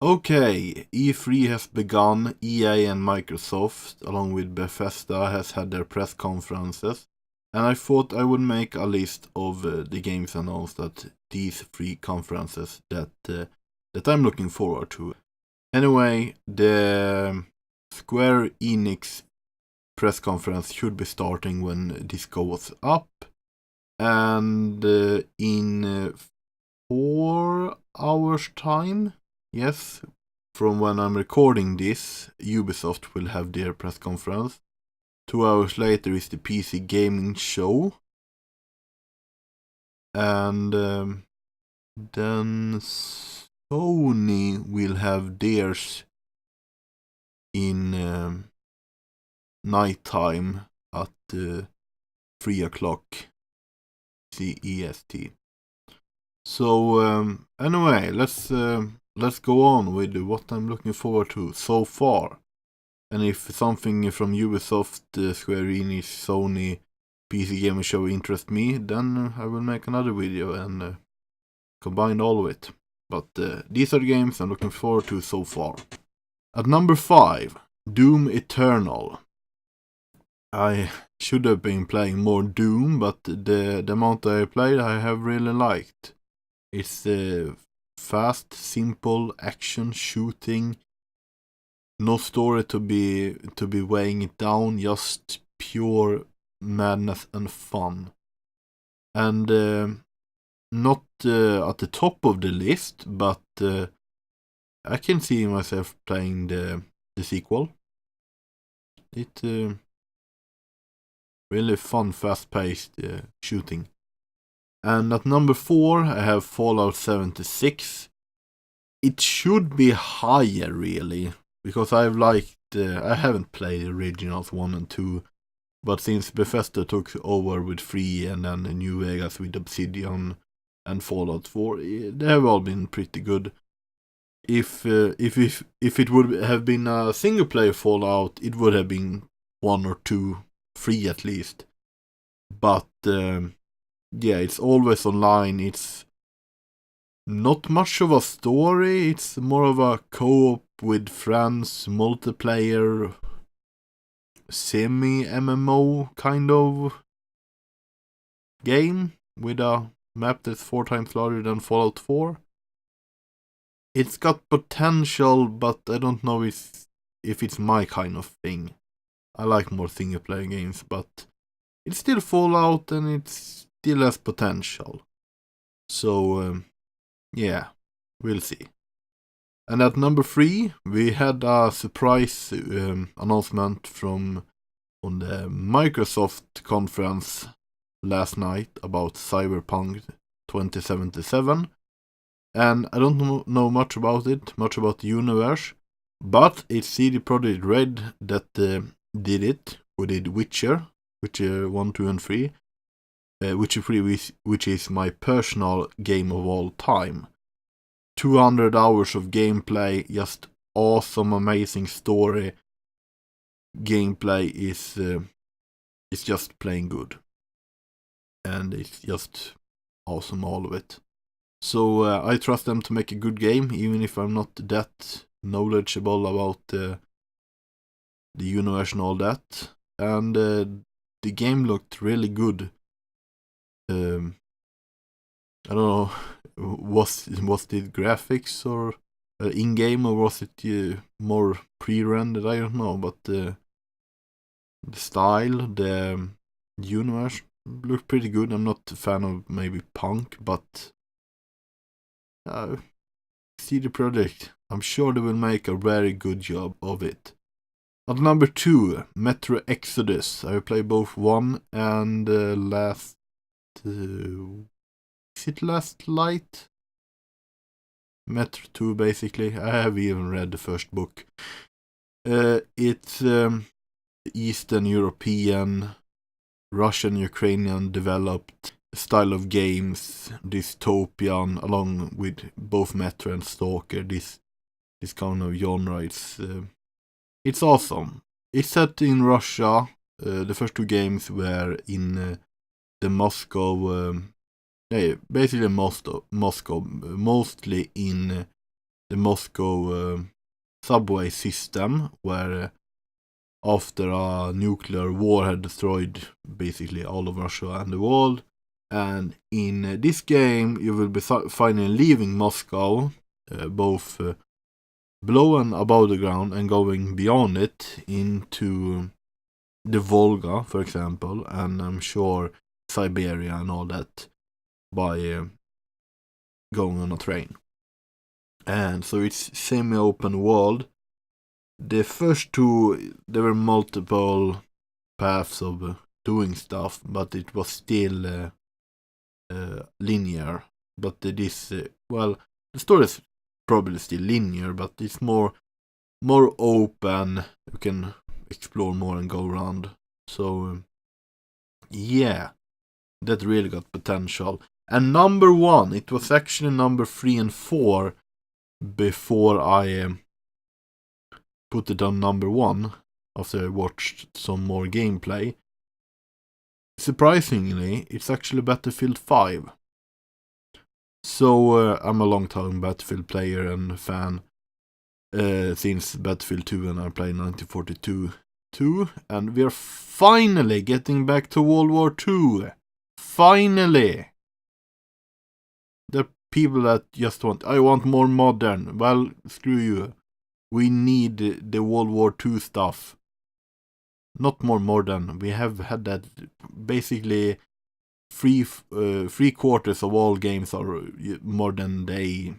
Okay, E3 has begun. EA and Microsoft, along with Bethesda, has had their press conferences. And I thought I would make a list of the games announced at these three conferences that I'm looking forward to. Anyway, the Square Enix press conference should be starting when this goes up. And in 4 hours time, yes, from when I'm recording this, Ubisoft will have their press conference. 2 hours later is the PC gaming show. And then Sony will have theirs in nighttime at 3 o'clock CEST. So anyway, let's go on with what I'm looking forward to so far. And if something from Ubisoft, Square Enix, Sony, PC Gaming Show interests me, then I will make another video and combine all of it. But these are the games I'm looking forward to so far. At number 5, Doom Eternal. I should have been playing more Doom, but the amount I played I have really liked. It's fast, simple action shooting. No story to be weighing it down, just pure madness and fun. And not at the top of the list, but I can see myself playing the sequel. It's really fun, fast-paced shooting. And at number 4, I have Fallout 76. It should be higher, really, because I haven't played originals 1 and 2, but since Bethesda took over with 3 and then New Vegas with Obsidian and Fallout 4, they have all been pretty good. If it would have been a single-player Fallout, it would have been 1 or 2, 3 at least. But yeah, it's always online. It's not much of a story. It's more of a co-op with friends, multiplayer, semi-MMO kind of game with a map that's 4 times larger than Fallout 4. It's got potential, but I don't know if it's my kind of thing. I like more single-player games, but it's still Fallout and it still has potential. So, yeah, we'll see. And at number 3, we had a surprise announcement on the Microsoft conference last night about Cyberpunk 2077. And I don't know much about the universe, but it's CD Projekt Red that did it, who did Witcher 1, 2, and 3. Witcher 3, which is my personal game of all time. 200 hours of gameplay, just awesome, amazing story. Gameplay is just plain good. And it's just awesome, all of it. So I trust them to make a good game, even if I'm not that knowledgeable about the universe and all that. And the game looked really good. I don't know, was it graphics or in-game, or was it more pre-rendered? I don't know, but the style, the universe looked pretty good. I'm not a fan of maybe punk, but CD Projekt, I'm sure they will make a very good job of it. At number 2, Metro Exodus. I played both 1 and last... is it Last Light? Metro 2, basically. I have even read the first book. It's Eastern European, Russian, Ukrainian developed style of games, dystopian, along with both Metro and Stalker. This kind of genre, it's awesome. It's set in Russia. The first 2 games were in the Moscow, basically Moscow, mostly in the Moscow subway system, where after a nuclear war had destroyed basically all of Russia and the world. And in this game, you will be finally leaving Moscow, both below and above the ground, and going beyond it into the Volga, for example, and I'm sure Siberia and all that, by going on a train. And so it's semi-open world. The first two, there were multiple paths of doing stuff, but it was still linear. But well, the story is probably still linear, but it's more open. You can explore more and go around. So yeah, that really got potential. And number 1, it was actually number 3 and 4 before I put it on number 1 after I watched some more gameplay. Surprisingly, it's actually Battlefield 5. So I'm a long-time Battlefield player and fan since Battlefield 2, and I played 1942 too, and we're finally getting back to World War II. Finally! The people that just I want more modern. Well, screw you. We need the World War II stuff. Not more modern. We have had that. Basically, three quarters of all games are modern day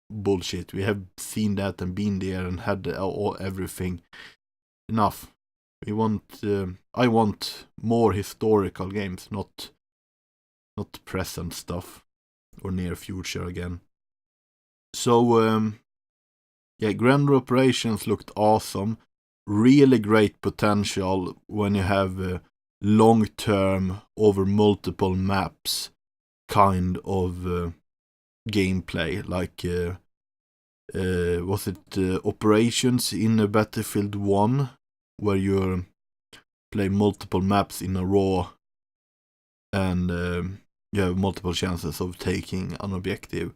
bullshit. We have seen that and been there and had everything. Enough. I want more historical games, not present stuff or near future again. So Grander Operations looked awesome. Really great potential when you have long-term over multiple maps kind of gameplay, like was it Operations in Battlefield 1, where you play multiple maps in a row and you have multiple chances of taking an objective.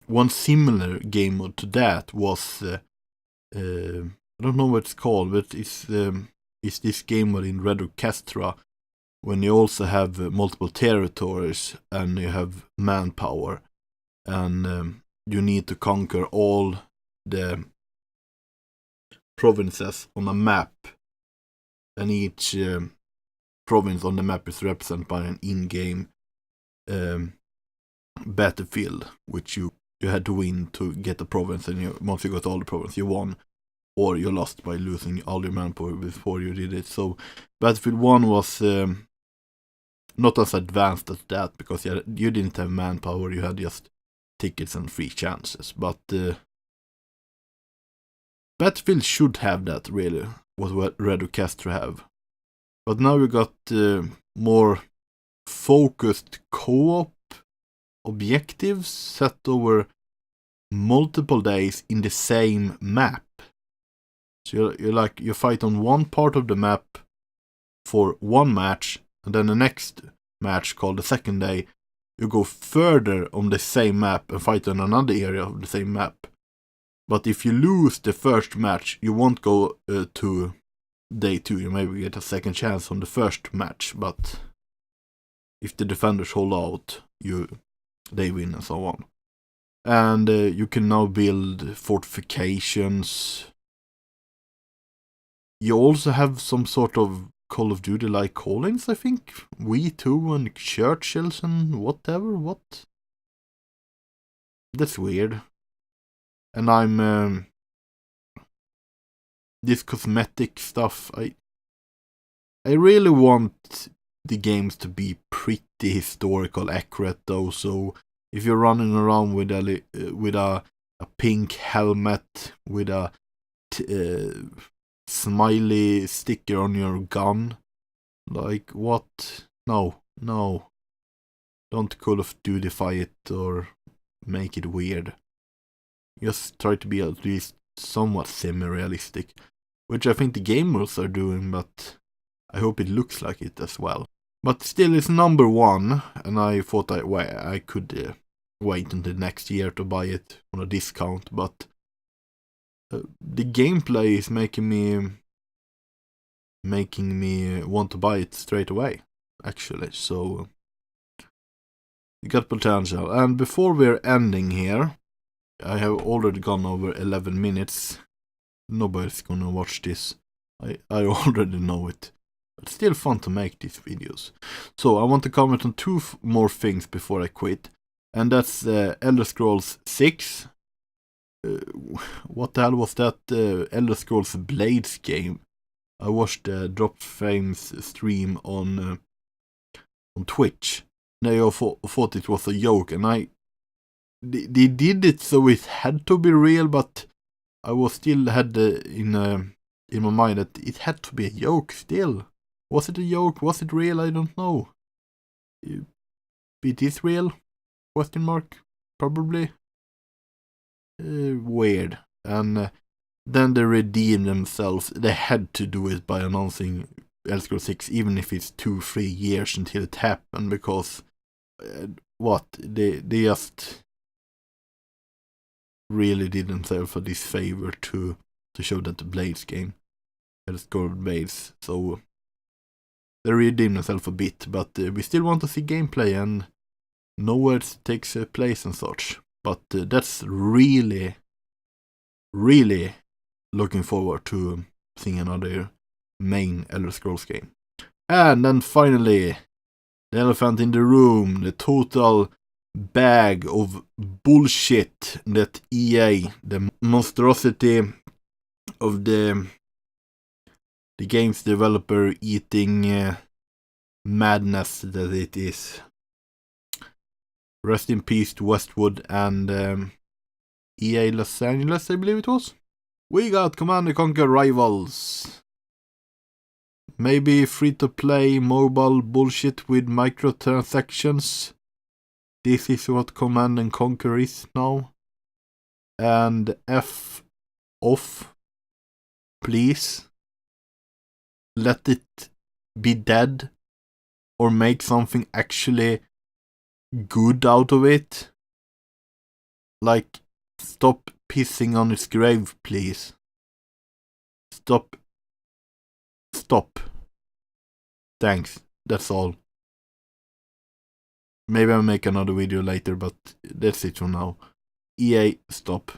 One similar game mode to that was I don't know what it's called, but it's this game mode in Red Orchestra, when you also have multiple territories and you have manpower, and you need to conquer all the provinces on a map, and each province on the map is represented by an in-game battlefield, which you had to win to get the province, and once you got all the province, you won, or you lost by losing all your manpower before you did it. So Battlefield 1 was not as advanced as that, because you didn't have manpower, you had just tickets and free chances. But Battlefield should have that, really, what Red Orchestra have. But now we got more focused co-op objectives set over multiple days in the same map. So you fight on one part of the map for one match, and then the next match, called the second day, you go further on the same map and fight on another area of the same map. But if you lose the first match, you won't go to day 2. You maybe get a second chance on the first match, but if the defenders hold out, they win, and so on. And you can now build fortifications. You also have some sort of Call of Duty-like callings, I think. V2 and Churchills and whatever. What? That's weird. And I'm this cosmetic stuff. I really want the games to be pretty historical accurate, though. So if you're running around with a pink helmet with a smiley sticker on your gun, like, what? No, don't Call of Duty-fy it or make it weird. Just try to be at least somewhat semi-realistic, which I think the gamers are doing, but I hope it looks like it as well. But still, it's number 1, and I thought I could wait until next year to buy it on a discount, but the gameplay is making me want to buy it straight away, actually. So it got potential. And before we're ending here, I have already gone over 11 minutes. Nobody's gonna watch this. I already know it. But still fun to make these videos. So I want to comment on 2 more things before I quit. And that's Elder Scrolls 6. What the hell was that Elder Scrolls Blades game? I watched Drop Frame's stream on Twitch. They all thought it was a joke, and they did it so it had to be real, but I was still had in my mind that it had to be a joke still. Was it a joke? Was it real? I don't know. It is real? Question mark? Probably. Weird. And then they redeemed themselves. They had to do it by announcing Elder Scrolls 6, even if it's 2-3 years until it happened, because they just really did themselves a disfavor to show that the Blades game, Elder Scrolls Blades, so they redeemed themselves a bit, but we still want to see gameplay and know where it takes place and such. But that's really looking forward to seeing another main Elder Scrolls game. And then finally, the elephant in the room, the total bag of bullshit that EA, the monstrosity of the game's developer eating madness that it is. Rest in peace to Westwood and EA Los Angeles, I believe it was. We got Command & Conquer Rivals. Maybe free-to-play mobile bullshit with microtransactions. This is what Command & Conquer is now. And F off. Please. Let it be dead. Or make something actually good out of it. Like, stop pissing on its grave, please. Stop. Thanks. That's all. Maybe I'll make another video later, but that's it for now. EA, stop.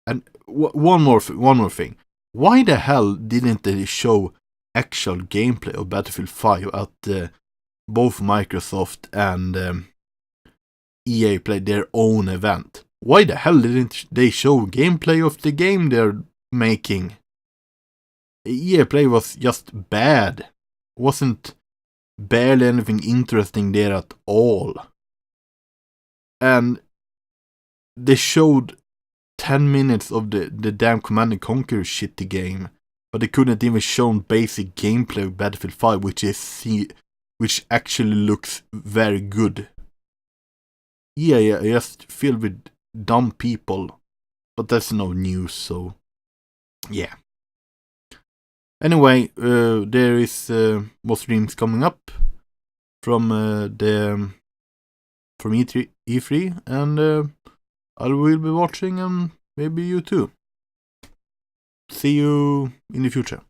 And one more thing. Why the hell didn't they show actual gameplay of Battlefield 5 at both Microsoft and EA played their own event? Why the hell didn't they show gameplay of the game they're making? EA Play was just bad. Wasn't barely anything interesting there at all. And they showed 10 minutes of the damn Command & Conquer shitty game, but they couldn't even show basic gameplay of Battlefield 5, which actually looks very good. Yeah, just filled with dumb people, but that's no news, so yeah. Anyway, there is more streams coming up from E3, and I will be watching, and maybe you too. See you in the future.